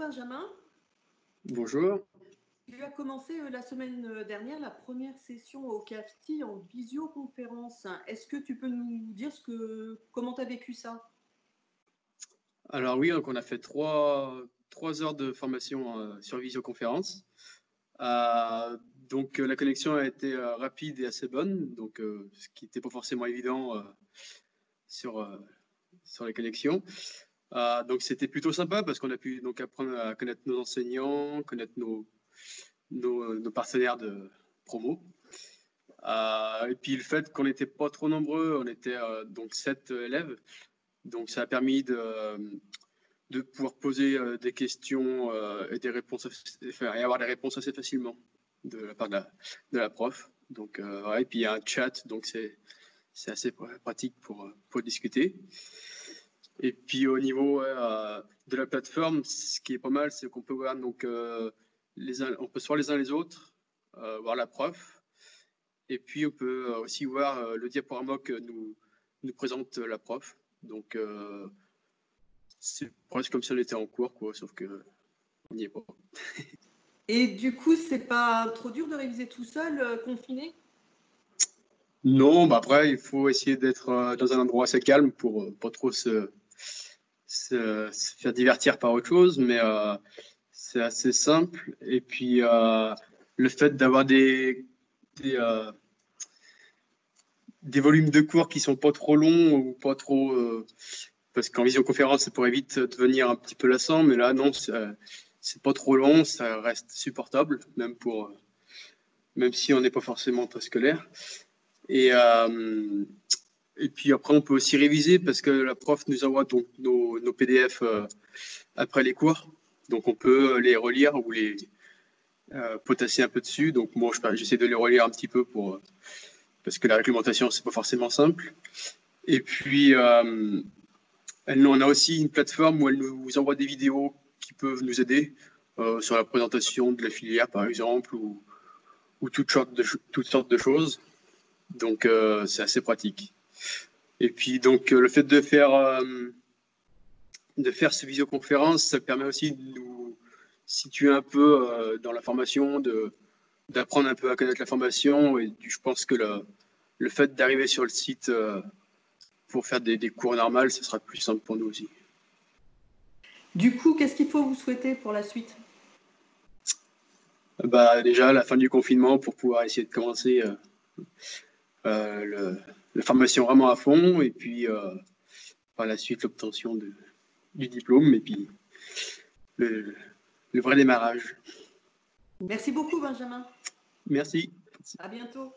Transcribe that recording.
Benjamin. Bonjour. Tu as commencé la semaine dernière la première session au CAFTI en visioconférence. Est-ce que tu peux nous dire comment tu as vécu ça? Alors oui, donc on a fait trois heures de formation sur visioconférence. Donc la connexion a été rapide et assez bonne, donc ce qui n'était pas forcément évident sur les connexions. Donc c'était plutôt sympa parce qu'on a pu donc apprendre à connaître nos enseignants, connaître nos partenaires de promo. Et puis le fait qu'on n'était pas trop nombreux, on était donc 7 élèves, donc ça a permis de pouvoir poser des questions et des réponses, et avoir des réponses assez facilement de la part de la prof. Donc, ouais, et puis il y a un chat, donc c'est assez pratique pour discuter. Et puis au niveau de la plateforme, ce qui est pas mal, c'est qu'on peut voir donc on peut se voir les uns les autres, voir la prof, et puis on peut aussi voir le diaporama que nous présente la prof. Donc c'est presque comme si on était en cours, quoi, sauf que on n'y est pas. Et du coup, c'est pas trop dur de réviser tout seul, confiné? Non, bah après, il faut essayer d'être dans un endroit assez calme pour pas trop se faire divertir par autre chose, mais c'est assez simple. Et puis, le fait d'avoir des volumes de cours qui sont pas trop longs ou pas trop... parce qu'en visioconférence, ça pourrait vite devenir un petit peu lassant, mais là, non, c'est pas trop long, ça reste supportable, même si on n'est pas forcément très scolaire. Et puis après, on peut aussi réviser parce que la prof nous envoie donc nos PDF après les cours. Donc on peut les relire ou les potasser un peu dessus. Donc moi, j'essaie de les relire un petit peu parce que la réglementation, c'est pas forcément simple. Et puis, on a aussi une plateforme où elle nous envoie des vidéos qui peuvent nous aider sur la présentation de la filière, par exemple, ou toutes sortes de choses. Donc c'est assez pratique. Et puis donc le fait de faire ces visioconférences, ça permet aussi de nous situer un peu dans la formation, d'apprendre un peu à connaître la formation. Et je pense que le fait d'arriver sur le site pour faire des cours normaux, ce sera plus simple pour nous aussi. Du coup, qu'est-ce qu'il faut vous souhaiter pour la suite? Bah, déjà, la fin du confinement pour pouvoir essayer de commencer la formation vraiment à fond. Et puis par la suite, l'obtention du diplôme. Et puis le vrai démarrage. Merci beaucoup, Benjamin. Merci. À bientôt.